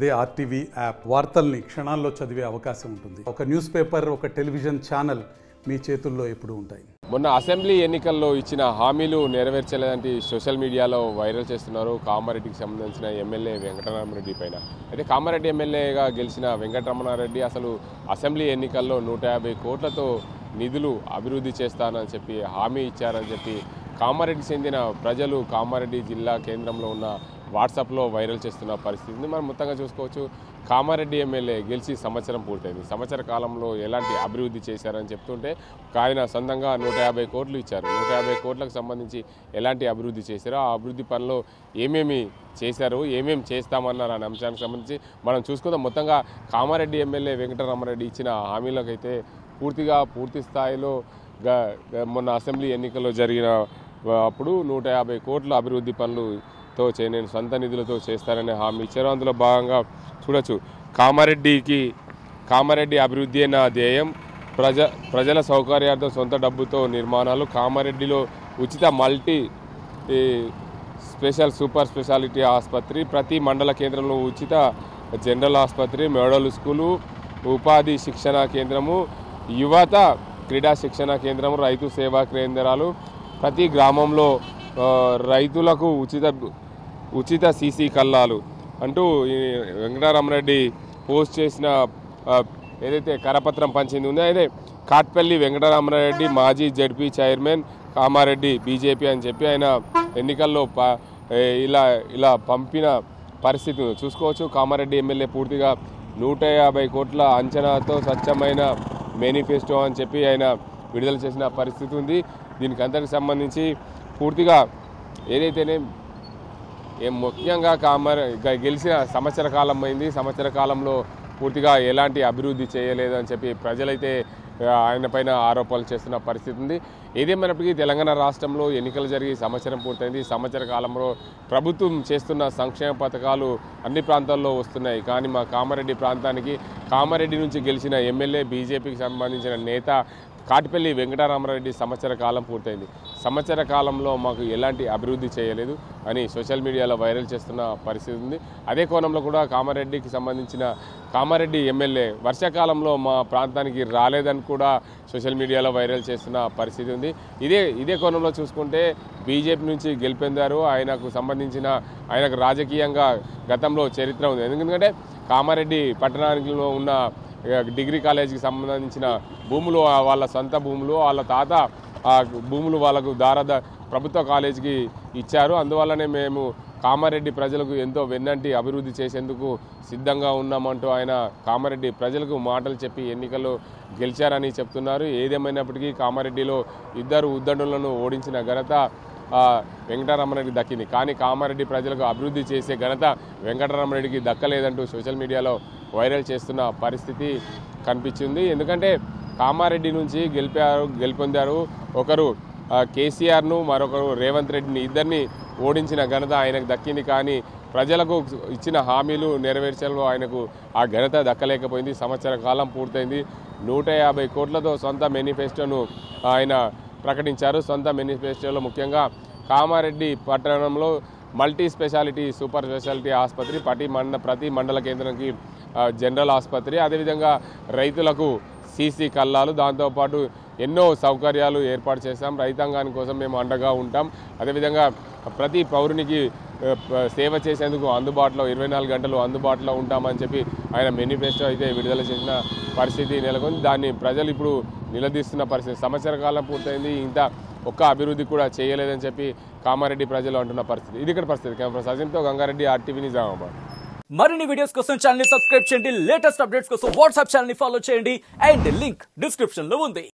అదే RTV app వార్తల్ని క్షణాల్లో చదివే అవకాశం ఉంటుంది. ఒక న్యూస్ పేపర్, ఒక టెలివిజన్ ఛానల్ మీ చేతుల్లో ఎప్పుడూ ఉంటాయి. మొన్న అసెంబ్లీ ఎన్నికల్లో ఇచ్చిన హామీలు నెరవేర్చలేదంటే సోషల్ మీడియాలో వైరల్ చేస్తున్నారు కామారెడ్డికి సంబంధించిన ఎమ్మెల్యే వెంకటరామరెడ్డి పైన. అయితే కామారెడ్డి ఎమ్మెల్యేగా గెలిచిన వెంకటరమణారెడ్డి అసలు అసెంబ్లీ ఎన్నికల్లో 150 కోట్లతో నిధులు అభివృద్ధి చేస్తానని చెప్పి హామీ ఇచ్చారని చెప్పి కామారెడ్డికి చెందిన ప్రజలు కామారెడ్డి జిల్లా కేంద్రంలో ఉన్న వాట్సాప్లో వైరల్ చేస్తున్న పరిస్థితి ఉంది. మనం మొత్తంగా చూసుకోవచ్చు. కామారెడ్డి ఎమ్మెల్యే గెలిచి సంవత్సరం పూర్తయింది. సంవత్సర కాలంలో ఎలాంటి అభివృద్ధి చేశారని చెప్తుంటే ఆయన సొంతంగా 150 కోట్లు ఇచ్చారు. 150 కోట్లకు సంబంధించి ఎలాంటి అభివృద్ధి చేశారో, ఆ అభివృద్ధి పనిలో ఏమేమి చేశారు, ఏమేమి చేస్తామన్నారు అనే అంశానికి సంబంధించి మనం చూసుకుందాం. మొత్తంగా కామారెడ్డి ఎమ్మెల్యే వెంకటరామరెడ్డి ఇచ్చిన హామీలకైతే పూర్తి స్థాయిలో మొన్న అసెంబ్లీ ఎన్నికల్లో జరిగిన అప్పుడు 150 కోట్ల అభివృద్ధి పనులతో నేను సొంత నిధులతో చేస్తారనే హామీ ఇచ్చారు. అందులో భాగంగా చూడొచ్చు, కామారెడ్డి అభివృద్ధి నా ధ్యేయం, ప్రజల సౌకర్యార్థం సొంత డబ్బుతో నిర్మాణాలు, కామారెడ్డిలో ఉచిత మల్టీ స్పెషల్ సూపర్ స్పెషాలిటీ ఆసుపత్రి, ప్రతి మండల కేంద్రంలో ఉచిత జనరల్ ఆసుపత్రి, మోడల్ స్కూలు, ఉపాధి శిక్షణ కేంద్రము, యువత క్రీడా శిక్షణ కేంద్రం, రైతు సేవా కేంద్రాలు, ప్రతి గ్రామంలో రైతులకు ఉచిత సీసీ కల్లాలు అంటూ వెంకటరామరెడ్డి పోస్ట్ చేసిన ఏదైతే కరపత్రం పంచింది ఉందో అయితే కాట్పల్లి వెంకటరామరెడ్డి మాజీ జడ్పీ చైర్మన్ కామారెడ్డి బీజేపీ అని చెప్పి ఆయన ఎన్నికల్లో ఇలా పంపిన పరిస్థితి చూసుకోవచ్చు. కామారెడ్డి ఎమ్మెల్యే పూర్తిగా 150 కోట్ల అంచనాతో స్వచ్ఛమైన మేనిఫెస్టో అని చెప్పి ఆయన విడుదల చేసిన పరిస్థితి ఉంది. దీనికి అందరికి సంబంధించి పూర్తిగా ఏదైతేనే ముఖ్యంగా గెలిచిన సంవత్సర కాలం అయింది. సంవత్సర కాలంలో పూర్తిగా ఎలాంటి అభివృద్ధి చేయలేదు అని చెప్పి ప్రజలైతే ఆయన పైన ఆరోపణలు చేస్తున్న పరిస్థితి ఉంది. ఏదేమైనప్పటికీ తెలంగాణ రాష్ట్రంలో ఎన్నికలు జరిగి సంవత్సరం పూర్తయింది. సంవత్సర కాలంలో ప్రభుత్వం చేస్తున్న సంక్షేమ పథకాలు అన్ని ప్రాంతాల్లో వస్తున్నాయి. కానీ మా కామారెడ్డి ప్రాంతానికి కామారెడ్డి నుంచి గెలిచిన ఎమ్మెల్యే బీజేపీకి సంబంధించిన నేత కాటిపల్లి వెంకటరామరెడ్డి సంవత్సర కాలం పూర్తయింది. సంవత్సర కాలంలో మాకు ఎలాంటి అభివృద్ధి చేయలేదు అని సోషల్ మీడియాలో వైరల్ చేస్తున్న పరిస్థితి ఉంది. అదే కోణంలో కూడా కామారెడ్డికి సంబంధించిన కామారెడ్డి ఎమ్మెల్యే వర్షాకాలంలో మా ప్రాంతానికి రాలేదని కూడా సోషల్ మీడియాలో వైరల్ చేస్తున్న పరిస్థితి ఉంది. ఇదే కోణంలో చూసుకుంటే బీజేపీ నుంచి గెలిపొందారు. ఆయనకు రాజకీయంగా గతంలో చరిత్ర ఉంది. ఎందుకంటే కామారెడ్డి పట్టణానికిలో ఉన్న డిగ్రీ కాలేజీకి సంబంధించిన భూములు వాళ్ళ సొంత భూములు, వాళ్ళ తాత భూములు వాళ్ళకు ప్రభుత్వ కాలేజీకి ఇచ్చారు. అందువల్లనే మేము కామారెడ్డి ప్రజలకు ఎంతో వెన్నంటి అభివృద్ధి చేసేందుకు సిద్ధంగా ఉన్నామంటూ ఆయన కామారెడ్డి ప్రజలకు మాటలు చెప్పి ఎన్నికల్లో గెలిచారని చెప్తున్నారు. ఏదేమైనప్పటికీ కామారెడ్డిలో 2 ఉద్దండులను ఓడించిన ఘనత వెంకటరామరెడ్డికి దక్కింది. కానీ కామారెడ్డి ప్రజలకు అభివృద్ధి చేసే ఘనత వెంకటరామరెడ్డికి దక్కలేదంటూ సోషల్ మీడియాలో వైరల్ చేస్తున్న పరిస్థితి కనిపించింది. ఎందుకంటే కామారెడ్డి నుంచి గెలుపొందారు. ఒకరు కేసీఆర్ను, మరొకరు రేవంత్ రెడ్డిని, ఇద్దరిని ఓడించిన ఘనత ఆయనకు దక్కింది. కానీ ప్రజలకు ఇచ్చిన హామీలు నెరవేర్చడంలో ఆయనకు ఆ ఘనత దక్కలేకపోయింది. సంవత్సర కాలం పూర్తయింది. 150 కోట్లతో సొంత మేనిఫెస్టోను ఆయన ప్రకటించారు. సొంత మేనిఫెస్టోలో ముఖ్యంగా కామారెడ్డి పట్టణంలో మల్టీ స్పెషాలిటీ సూపర్ స్పెషాలిటీ ఆసుపత్రి, ప్రతి మండల కేంద్రానికి జనరల్ ఆసుపత్రి, అదేవిధంగా రైతులకు సీసీ కల్లాలు, దాంతోపాటు ఎన్నో సౌకర్యాలు ఏర్పాటు చేస్తాం. రైతాంగాని కోసం మేము అండగా ఉంటాం. అదేవిధంగా ప్రతి పౌరునికి సేవ చేసేందుకు 24 గంటలు అందుబాటులో ఉంటామని చెప్పి ఆయన మేనిఫెస్టో అయితే విడుదల చేసిన పరిస్థితి నెలకొంది. దాన్ని ప్రజలు ఇప్పుడు నిలదీస్తున్న పరిస్థితి. సంవత్సర కాలం పూర్తయింది, ఒక్క అభివృద్ధి కూడా చేయలేదని చెప్పి కామారెడ్డి ప్రజలు అంటున్న పరిస్థితి. ఇది ఇక్కడ పరిస్థితి. కెమెరా సజిన్తో గంగారెడ్డి, RTV నిజామాబాద్. మరిన్ని వీడియోస్ కోసం ఛానల్ ని సబ్స్క్రైబ్ చేయండి. లేటెస్ట్ అప్డేట్స్ కోసం వాట్సాప్ ఛానల్ ని ఫాలో చేయండి. అండ్ లింక్ డిస్క్రిప్షన్ లో ఉంది.